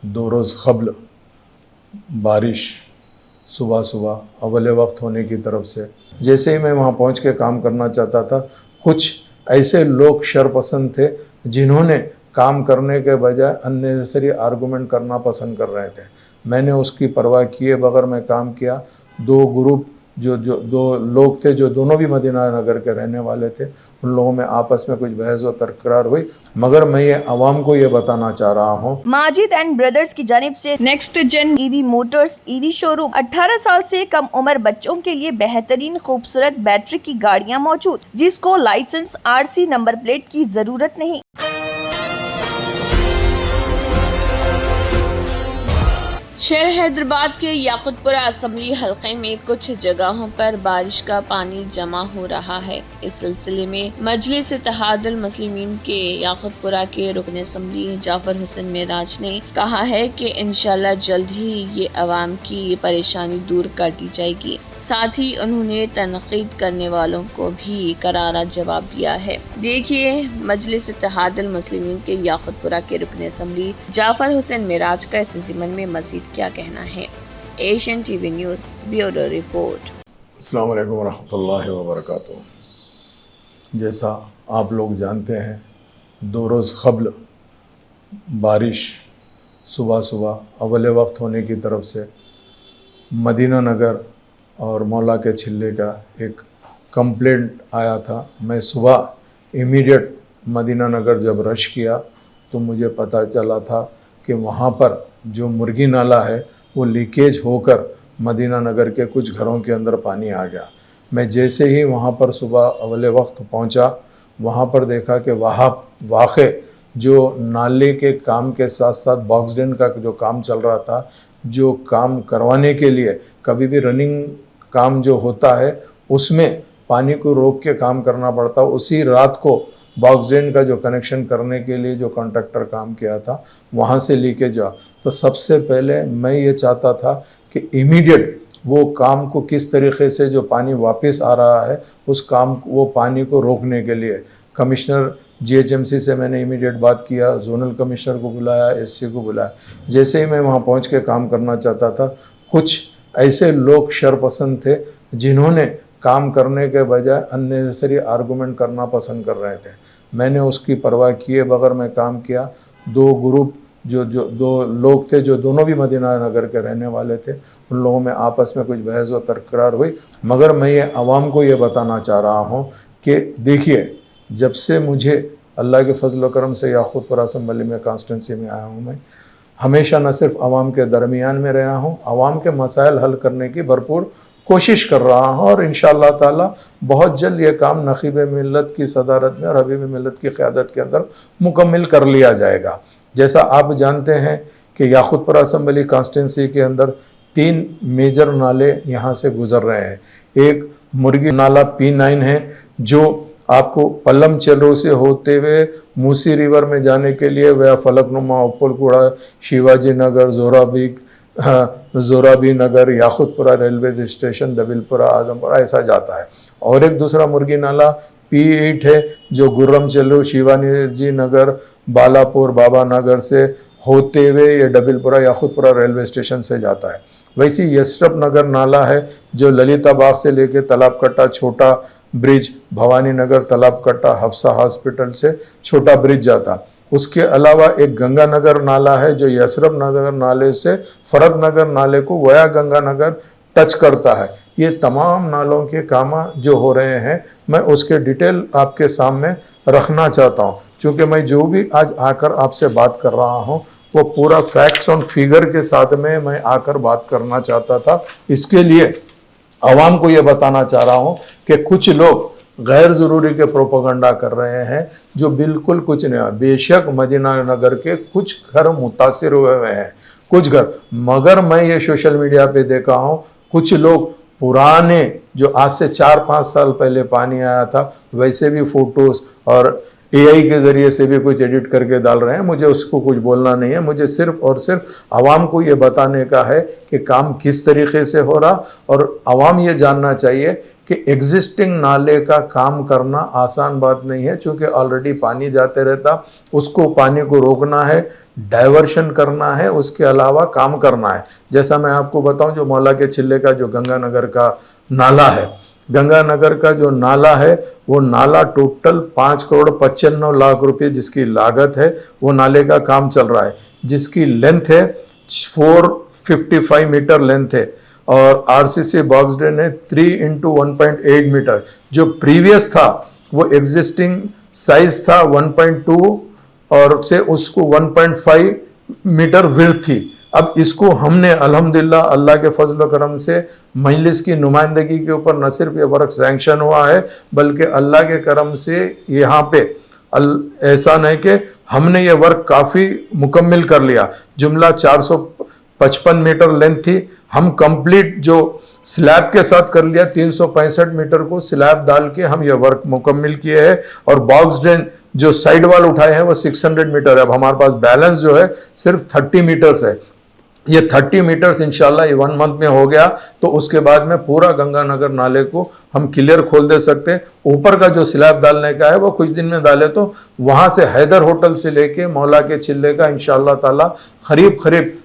2 रोज़ क़ब्ल बारिश सुबह सुबह अव्वल वक्त होने की तरफ से जैसे ही मैं वहाँ पहुँच के काम करना चाहता था, कुछ ऐसे लोग शरपसंद थे जिन्होंने काम करने के बजाय अननेसेसरी आर्गूमेंट करना पसंद कर रहे थे। मैंने उसकी परवाह किए बगैर मैं काम किया। 2 ग्रुप जो 2 लोग थे जो दोनों भी मदीना नगर के रहने वाले थे, उन लोगों में आपस में कुछ बहस व तकरार हुई, मगर मैं ये आवाम को ये बताना चाह रहा हूँ। माजिद एंड ब्रदर्स की जानिब से next gen EV motors EV showroom 18 साल से कम उम्र बच्चों के लिए बेहतरीन खूबसूरत बैटरी की गाड़ियाँ मौजूद, जिसको लाइसेंस RC नंबर प्लेट की जरूरत नहीं। शहर हैदराबाद के याकुतपुरा असम्बली हलके में कुछ जगहों पर बारिश का पानी जमा हो रहा है। इस सिलसिले में मजलिस इत्तेहादुल मुस्लिमीन के याकुतपुरा के रुकन असम्बली जाफर हुसैन मेराज ने कहा है कि इंशाल्लाह जल्द ही ये अवाम की परेशानी दूर कर दी जाएगी। साथ ही उन्होंने तनकीद करने वालों को भी करारा जवाब दिया है। देखिए मजलिस इत्तेहादुल मुस्लिमीन के याकुतपुरा के रुकन असम्बली जाफर हुसैन मेराज का इस ज़िमन में मज़ीद क्या कहना है। Asian TV news bureau report. अस्सलाम वालेकुम वरहमतुल्लाहि वबरकातुहू। जैसा आप लोग जानते हैं, 2 रोज़ क़ब्ल बारिश सुबह सुबह अव्वल वक्त होने की तरफ से मदीना नगर और मौला के छिल्ले का एक कंप्लेंट आया था। मैं सुबह इमीडिएट मदीना नगर जब रश किया तो मुझे पता चला था कि वहाँ पर जो मुर्गी नाला है वो लीकेज होकर मदीना नगर के कुछ घरों के अंदर पानी आ गया। मैं जैसे ही वहाँ पर सुबह अव्वल वक्त पहुँचा, वहाँ पर देखा कि वहाँ वाक़े जो नाले के काम के साथ साथ बॉक्स ड्रेन का जो काम चल रहा था, जो काम करवाने के लिए कभी भी रनिंग काम जो होता है उसमें पानी को रोक के काम करना पड़ता, उसी रात को बॉक्स ड्रेन का जो कनेक्शन करने के लिए जो कॉन्ट्रैक्टर काम किया था वहाँ से लीकेज हुआ। तो सबसे पहले मैं ये चाहता था कि इमीडिएट वो काम को किस तरीके से जो पानी वापस आ रहा है उस काम वो पानी को रोकने के लिए कमिश्नर GHMC से मैंने इमीडिएट बात किया, जोनल कमिश्नर को बुलाया, SC को बुलाया। जैसे ही मैं वहाँ पहुँच के काम करना चाहता था, कुछ ऐसे लोग शरपसंद थे जिन्होंने काम करने के बजाय अननेसेसरी आर्गूमेंट करना पसंद कर रहे थे। मैंने उसकी परवाह किए बगैर मैं काम किया। 2 ग्रुप जो 2 लोग थे जो दोनों भी मदीना नगर के रहने वाले थे, उन लोगों में आपस में कुछ बहस व तकरार हुई, मगर मैं ये आवाम को ये बताना चाह रहा हूँ कि देखिए, जब से मुझे अल्लाह के फजल व करम से याकुतपुरा असम्बली में कॉन्स्टिट्यूंसी में आया हूँ, मैं हमेशा न सिर्फ आवाम के दरमियान में रहा हूँ, आवाम के मसाइल हल करने की भरपूर कोशिश कर रहा हूँ और इंशाअल्लाह ताला बहुत जल्द ये काम नखीब मिल्लत की सदारत में और हबीब मिल्लत की क़यादत के अंदर मुकम्मल कर लिया जाएगा। जैसा आप जानते हैं कि याकुतपुरा असम्बली कॉन्स्टिट्यूंसी के अंदर 3 मेजर नाले यहाँ से गुज़र रहे हैं। एक मुर्गी नाला P9 है जो आपको पल्लम चेलो से होते हुए मूसी रिवर में जाने के लिए वह फलकनुमा, उपलकुड़ा, शिवाजी नगर, जोराबी नगर, याकुतपुरा रेलवे स्टेशन, दबिलपुरा, आजमपुरा ऐसा जाता है। और एक दूसरा मुर्गी नाला P8 है जो गुर्रम चेलो, शिवाजी नगर, बालापुर, बाबा नगर से होते हुए ये डबिलपुरा याकुतपुरा रेलवे स्टेशन से जाता है। वैसे यशरफ नगर नाला है जो ललिता बाग से लेके तालाब कट्टा, छोटा ब्रिज, भवानी नगर, तालाब कट्टा, हफ्सा हॉस्पिटल से छोटा ब्रिज जाता। उसके अलावा एक गंगा नगर नाला है जो यशरफ नगर नाले से फरद नगर नाले को वया गंगा नगर टच करता है। ये तमाम नालों के काम जो हो रहे हैं, मैं उसके डिटेल आपके सामने रखना चाहता हूँ, क्योंकि मैं जो भी आज आकर आपसे बात कर रहा हूँ वो पूरा फैक्ट्स और फिगर के साथ में मैं आकर बात करना चाहता था। इसके लिए आवाम को ये बताना चाह रहा हूँ कि कुछ लोग गैर ज़रूरी के प्रोपेगेंडा कर रहे हैं जो बिल्कुल कुछ नहीं है। बेशक मदीना नगर के कुछ घर मुतासिर हुए हैं, कुछ घर, मगर मैं ये सोशल मीडिया पे देखा हूँ कुछ लोग पुराने जो आज से 4-5 साल पहले पानी आया था वैसे भी फ़ोटोज़ और AI के ज़रिए से भी कुछ एडिट करके डाल रहे हैं। मुझे उसको कुछ बोलना नहीं है, मुझे सिर्फ और सिर्फ आवाम को ये बताने का है कि काम किस तरीके से हो रहा, और आवाम ये जानना चाहिए कि एग्जिस्टिंग नाले का काम करना आसान बात नहीं है, क्योंकि ऑलरेडी पानी जाते रहता, उसको पानी को रोकना है। डाइवर्शन करना है, उसके अलावा काम करना है। जैसा मैं आपको बताऊं, जो मौला के चिल्ले का जो गंगानगर का नाला है, गंगानगर का जो नाला है, वो नाला टोटल 5,95,00,000 रुपये जिसकी लागत है, वो नाले का काम चल रहा है, जिसकी लेंथ है 455 मीटर लेंथ है और आरसीसी बॉक्स ड्रेन है 3x1.8 मीटर। जो प्रीवियस था वो एग्जिस्टिंग साइज था 1.2 और से उसको 1.5 मीटर विड्थ थी। अब इसको हमने अल्हम्दुलिल्लाह अल्लाह के फजल करम से मजलिस की नुमाइंदगी के ऊपर न सिर्फ ये वर्क सैंक्शन हुआ है, बल्कि अल्लाह के करम से यहाँ पे एहसान है कि हमने ये वर्क काफ़ी मुकम्मिल कर लिया। जुमला 455 मीटर लेंथ थी, हम कंप्लीट जो स्लैब के साथ कर लिया। 365 मीटर को स्लैब डाल के हम ये वर्क मुकम्मिल किए हैं और बॉक्स ड्रेन जो साइड वाल उठाए हैं वो 600 मीटर है। अब हमारे पास बैलेंस जो है सिर्फ 30 मीटर्स है। ये 30 मीटर्स इंशाल्लाह ये 1 मंथ में हो गया तो उसके बाद में पूरा गंगानगर नाले को हम क्लियर खोल दे सकते हैं। ऊपर का जो स्लैब डालने का है वो कुछ दिन में डाले तो वहां से हैदर होटल से लेके मौला के चिल्ले का इंशाल्लाह ताला करीब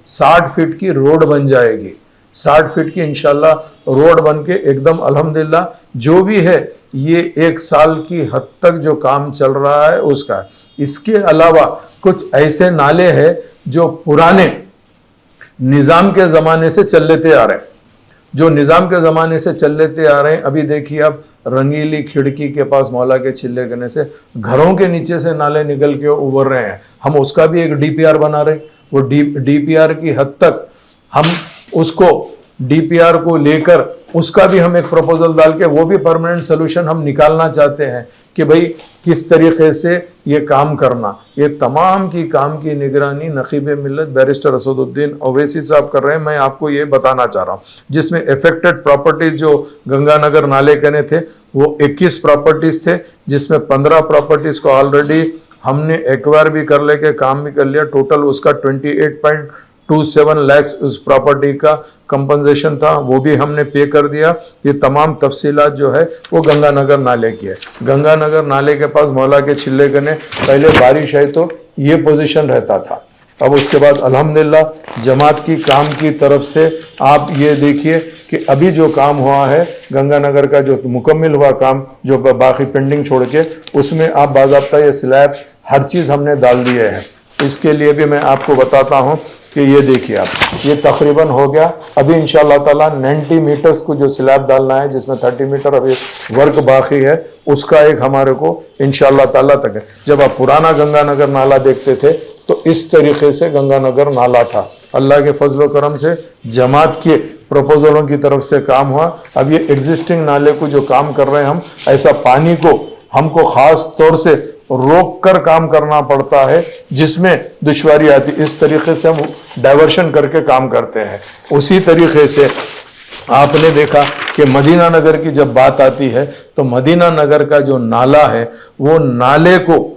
60 फीट की रोड बन जाएगी। 60 फीट की इंशाल्लाह रोड बन के एकदम अल्हम्दुलिल्लाह जो भी है ये 1 साल की हद तक जो काम चल रहा है उसका। इसके अलावा कुछ ऐसे नाले हैं जो पुराने निज़ाम के ज़माने से चल लेते आ रहे हैं, जो निज़ाम के ज़माने से चल लेते आ रहे हैं। अभी देखिए अब रंगीली खिड़की के पास मौला के चिल्ले करने से घरों के नीचे से नाले निकल के उभर रहे हैं। हम उसका भी एक डीपीआर बना रहे हैं। वो डीपीआर की हद तक हम उसको डीपीआर को लेकर उसका भी हम एक प्रपोजल डाल के वो भी परमानेंट सोल्यूशन हम निकालना चाहते हैं कि भाई किस तरीके से ये काम करना। ये तमाम की काम की निगरानी नकीब मिल्लत बैरिस्टर असदुद्दीन ओवैसी साहब कर रहे हैं। मैं आपको ये बताना चाह रहा हूँ, जिसमें अफेक्टेड प्रॉपर्टीज जो गंगानगर नाले के ने थे वो 21 प्रॉपर्टीज थे, जिसमें 15 प्रॉपर्टीज को ऑलरेडी हमने एक्वायर भी कर लेके काम भी कर लिया। टोटल उसका 28.27 लाख उस प्रॉपर्टी का कंपनसेशन था, वो भी हमने पे कर दिया। ये तमाम तफसीलात जो है वो गंगानगर नाले की है। गंगानगर नाले के पास मौला के चिल्ले कने पहले बारिश है तो ये पोजीशन रहता था। अब उसके बाद अल्हम्दुलिल्लाह जमात की काम की तरफ से आप ये देखिए कि अभी जो काम हुआ है गंगानगर का जो मुकम्मिल हुआ काम जो बाकी पेंडिंग छोड़ के उसमें आप बाज़ाब्ता ये स्लैब हर चीज़ हमने डाल दिए हैं। इसके लिए भी मैं आपको बताता हूँ कि ये देखिए आप, ये तकरीबन हो गया। अभी इंशाअल्लाह ताला 90 मीटर्स को जो स्लैब डालना है, जिसमें 30 मीटर अभी वर्क बाकी है, उसका एक हमारे को इंशाअल्लाह ताला तक है। जब आप पुराना गंगानगर नाला देखते थे तो इस तरीके से गंगानगर नाला था। अल्लाह के फजल करम से जमात के प्रपोजलों की तरफ से काम हुआ। अब ये एग्जिस्टिंग नाले को जो काम कर रहे हैं हम, ऐसा पानी को हमको ख़ास तौर से रोक कर काम करना पड़ता है, जिसमें दुश्वारी आती। इस तरीके से हम डाइवर्शन करके काम करते हैं। उसी तरीके से आपने देखा कि मदीना नगर की जब बात आती है तो मदीना नगर का जो नाला है वो नाले को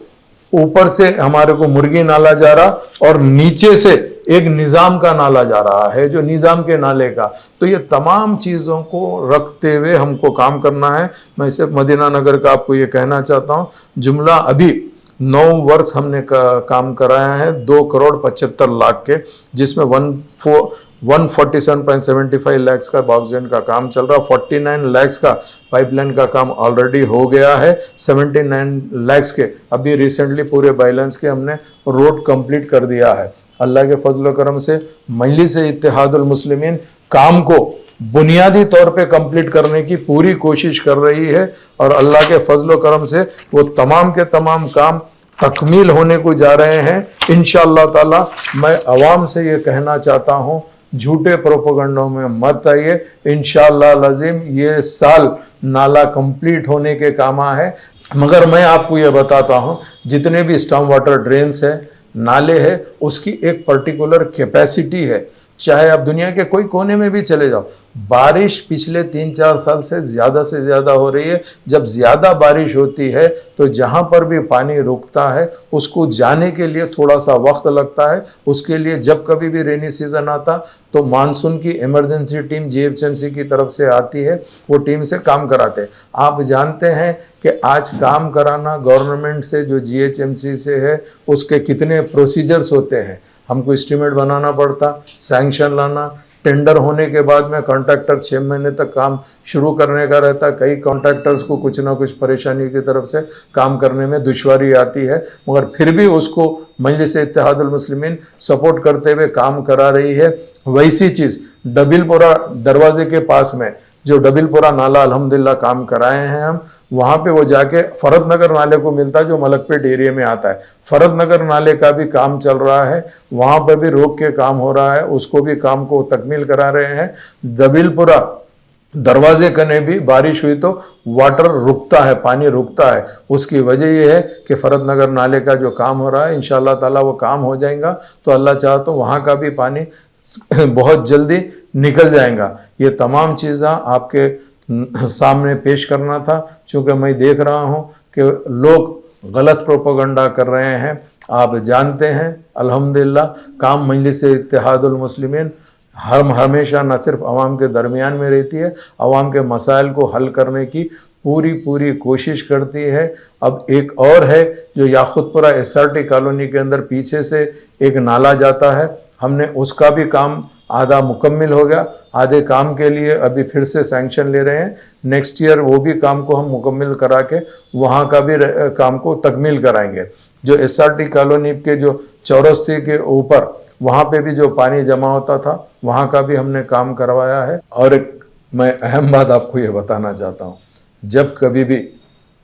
ऊपर से हमारे को मुर्गी नाला जा रहा और नीचे से एक निज़ाम का नाला जा रहा है, जो निज़ाम के नाले का। तो ये तमाम चीज़ों को रखते हुए हमको काम करना है। मैं सिर्फ मदीना नगर का आपको ये कहना चाहता हूँ, जुमला अभी 9 वर्क्स हमने काम कराया है 2,75,00,000 के, जिसमें 147.75 लाख का बॉक्स ड्रेन का काम चल रहा। 49 लाख का पाइपलाइन का काम ऑलरेडी हो गया है। 79 लाख के अभी रिसेंटली पूरे बैलेंस के हमने रोड कंप्लीट कर दिया है। अल्लाह के फजल करम से मजलिस इत्तेहादुल मुस्लिमीन काम को बुनियादी तौर पे कंप्लीट करने की पूरी कोशिश कर रही है और अल्लाह के फजल करम से वो तमाम के तमाम काम तकमील होने को जा रहे हैं इंशाअल्लाह ताला। मैं अवाम से ये कहना चाहता हूँ, झूठे प्रोपेगेंडों में मत आइए। इंशाअल्लाह लाजिम ये साल नाला कंप्लीट होने के कामा है। मगर मैं आपको ये बताता हूँ, जितने भी स्टॉर्म वाटर ड्रेन्स है, नाले है, उसकी एक पर्टिकुलर कैपेसिटी है। चाहे आप दुनिया के कोई कोने में भी चले जाओ, बारिश पिछले 3-4 साल से ज़्यादा हो रही है। जब ज़्यादा बारिश होती है तो जहाँ पर भी पानी रुकता है उसको जाने के लिए थोड़ा सा वक्त लगता है। उसके लिए जब कभी भी रेनी सीज़न आता तो मानसून की इमरजेंसी टीम जीएचएमसी की तरफ से आती है, वो टीम से काम कराते हैं। आप जानते हैं कि आज काम कराना गवर्नमेंट से, जो जीएचएमसी से है, उसके कितने प्रोसीजर्स होते हैं। हमको एस्टीमेट बनाना पड़ता, सैंक्शन लाना, टेंडर होने के बाद में कॉन्ट्रैक्टर 6 महीने तक काम शुरू करने का रहता। कई कॉन्ट्रैक्टर्स को कुछ ना कुछ परेशानी की तरफ से काम करने में दुश्वारी आती है, मगर फिर भी उसको मजलिस-ए-इत्तेहादुल मुस्लिमीन सपोर्ट करते हुए काम करा रही है। वैसी चीज़ डबिलपुरा दरवाजे के पास में जो डबिलपुरा नाला अल्हम्दुलिल्लाह काम कराए हैं हम, वहाँ पे वो जाके फरत नगर नाले को मिलता है जो मलकपेट एरिया में आता है। फरत नगर नाले का भी काम चल रहा है, वहाँ पर भी रोक के काम हो रहा है, उसको भी काम को तकमील करा रहे हैं। डबिलपुरा दरवाजे कने भी बारिश हुई तो वाटर रुकता है, पानी रुकता है। उसकी वजह यह है कि फरत नगर नाले का जो काम हो रहा है, इंशाअल्लाह ताला वो काम हो जाएगा तो अल्लाह चाहे तो वहाँ का भी पानी बहुत जल्दी निकल जाएगा। ये तमाम चीज़ें आपके सामने पेश करना था, चूँकि मैं देख रहा हूँ कि लोग गलत प्रोपेगेंडा कर रहे हैं। आप जानते हैं अल्हम्दुलिल्लाह काम मजलिस-ए-इत्तेहादुल मुस्लिमीन हमेशा न सिर्फ अवाम के दरमियान में रहती है, अवाम के मसाइल को हल करने की पूरी कोशिश करती है। अब एक और है जो याकुतपुरा एसआरटी कॉलोनी के अंदर पीछे से एक नाला जाता है, हमने उसका भी काम आधा मुकम्मिल हो गया, आधे काम के लिए अभी फिर से सैंक्शन ले रहे हैं। नेक्स्ट ईयर वो भी काम को हम मुकम्मिल करा के वहाँ का भी काम को तकमील कराएंगे। जो एसआरटी कॉलोनी के जो चौरस्ते के ऊपर वहाँ पे भी जो पानी जमा होता था, वहाँ का भी हमने काम करवाया है। और एक मैं अहम बात आपको ये बताना चाहता हूँ, जब कभी भी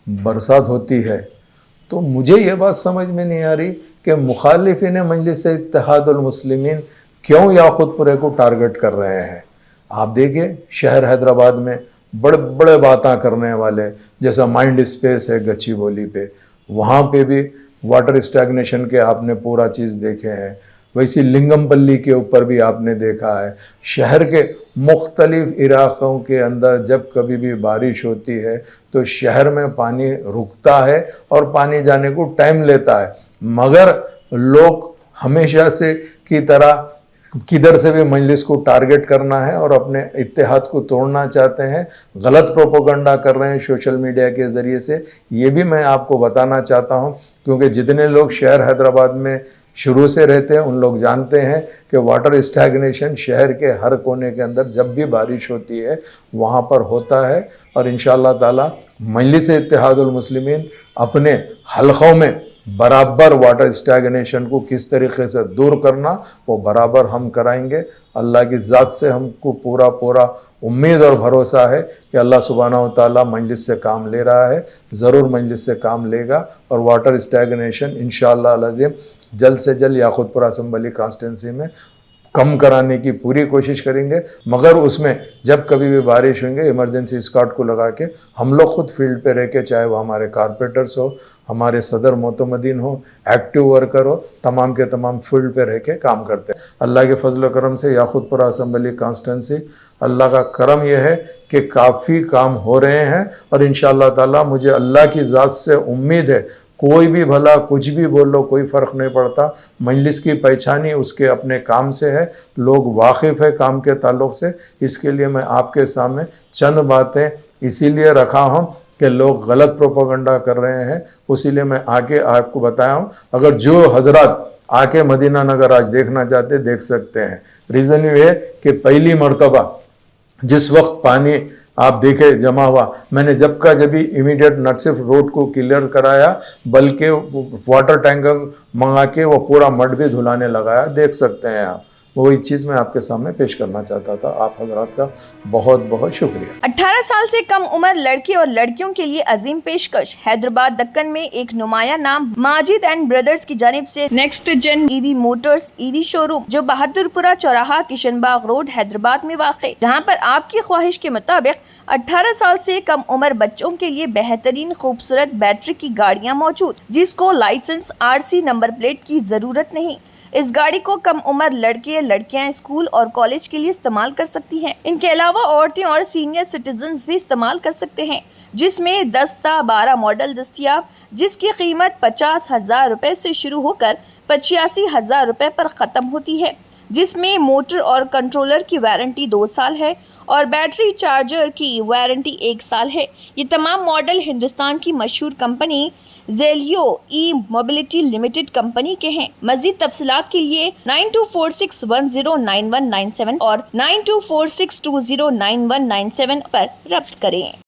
बरसात होती है तो मुझे ये बात समझ में नहीं आ रही कि मुखालिफिन मजलिस-ए-इत्तेहादुल मुस्लिमीन क्यों याकुतपुरे को टारगेट कर रहे हैं। आप देखिए शहर हैदराबाद में बड़े बड़े बातें करने वाले, जैसा माइंड स्पेस है गच्चीबोली पे, वहाँ पे भी वाटर स्टैग्नेशन के आपने पूरा चीज़ देखे हैं। वैसी लिंगमपल्ली के ऊपर भी आपने देखा है। शहर के मुख्तलिफ इलाक़ों के अंदर जब कभी भी बारिश होती है तो शहर में पानी रुकता है और पानी जाने को टाइम लेता है, मगर लोग हमेशा से की तरह किधर से भी मजलिस को टारगेट करना है और अपने इत्तेहाद को तोड़ना चाहते हैं, गलत प्रोपेगेंडा कर रहे हैं सोशल मीडिया के ज़रिए से। ये भी मैं आपको बताना चाहता हूँ, क्योंकि जितने लोग शहर हैदराबाद में शुरू से रहते हैं उन लोग जानते हैं कि वाटर स्टैग्नेशन शहर के हर कोने के अंदर जब भी बारिश होती है वहाँ पर होता है। और इंशाअल्लाह ताला मजलिस-ए-इत्तेहादुल मुस्लिमीन अपने हलक़ों में बराबर वाटर स्टैग्नेशन को किस तरीके से दूर करना वो बराबर हम कराएंगे। अल्लाह की ज़ात से हमको पूरा उम्मीद और भरोसा है कि अल्लाह सुब्हानहू तआला मजलिस से काम ले रहा है, ज़रूर मजलिस से काम लेगा और वाटर स्टैग्नेशन इंशाअल्लाह अज़ीम जल्द से जल्द याकुतपुरा असम्बली कॉन्स्टिट्यूंसी में कम कराने की पूरी कोशिश करेंगे। मगर उसमें जब कभी भी बारिश होंगे इमरजेंसी स्क्वाड को लगा के हम लोग खुद फील्ड पे रह के, चाहे वो हमारे कारपेंटर्स हो, हमारे सदर मोतमदीन हो, एक्टिव वर्कर हो, तमाम के तमाम फील्ड पे रह के काम करते हैं। अल्लाह के फजल करम से याकुतपुरा असम्बली कॉन्स्टिट्यूंसी, अल्लाह का करम यह है कि काफ़ी काम हो रहे हैं और इंशाअल्लाह ताला मुझे अल्लाह की ज़ात से उम्मीद है, कोई भी भला कुछ भी बोल लो कोई फ़र्क नहीं पड़ता। मजलिस की पहचानी उसके अपने काम से है, लोग वाकिफ़ है काम के ताल्लुक़ से। इसके लिए मैं आपके सामने चंद बातें इसीलिए रखा हूँ कि लोग गलत प्रोपेगेंडा कर रहे हैं, उसीलिए मैं आके आपको बताया हूँ। अगर जो हजरत आके मदीना नगर आज देखना चाहते देख सकते हैं। रीज़न ये है कि पहली मरतबा जिस वक्त पानी आप देखे जमा हुआ, मैंने जब भी इमीडिएट न सिर्फ रोड को क्लियर कराया बल्कि वाटर टैंकर मंगा के वो पूरा मड भी धुलाने लगाया, देख सकते हैं आप। वही चीज़ मैं आपके सामने पेश करना चाहता था। आप हजरात का बहुत बहुत शुक्रिया। 18 साल से कम उम्र लड़के और लड़कियों के लिए अजीम पेशकश। हैदराबाद दक्कन में एक नुमाया नाम माजिद एंड ब्रदर्स की जानिब से next gen EV motors EV showroom जो बहादुरपुरा चौराहा किशनबाग रोड हैदराबाद में वाक़, जहां पर आपकी ख्वाहिश के मुताबिक 18 साल से कम उम्र बच्चों के लिए बेहतरीन खूबसूरत बैटरी की गाड़ियाँ मौजूद, जिसको लाइसेंस RC नंबर प्लेट की जरूरत नहीं। इस गाड़ी को कम उम्र लड़के लड़कियां स्कूल और कॉलेज के लिए इस्तेमाल कर सकती हैं। इनके अलावा औरतें और सीनियर सिटीजन्स भी इस्तेमाल कर सकते हैं, जिसमें 10-12 मॉडल दस्तियाब, जिसकी कीमत 50,000 रुपए से शुरू होकर 85,000 रुपए पर खत्म होती है, जिसमें मोटर और कंट्रोलर की वारंटी 2 साल है और बैटरी चार्जर की वारंटी 1 साल है। ये तमाम मॉडल हिंदुस्तान की मशहूर कंपनी जेलियो ई मोबिलिटी लिमिटेड कंपनी के हैं। मजीद तफसीलात के लिए 9246109197 और 9246209197 पर रब्त करें।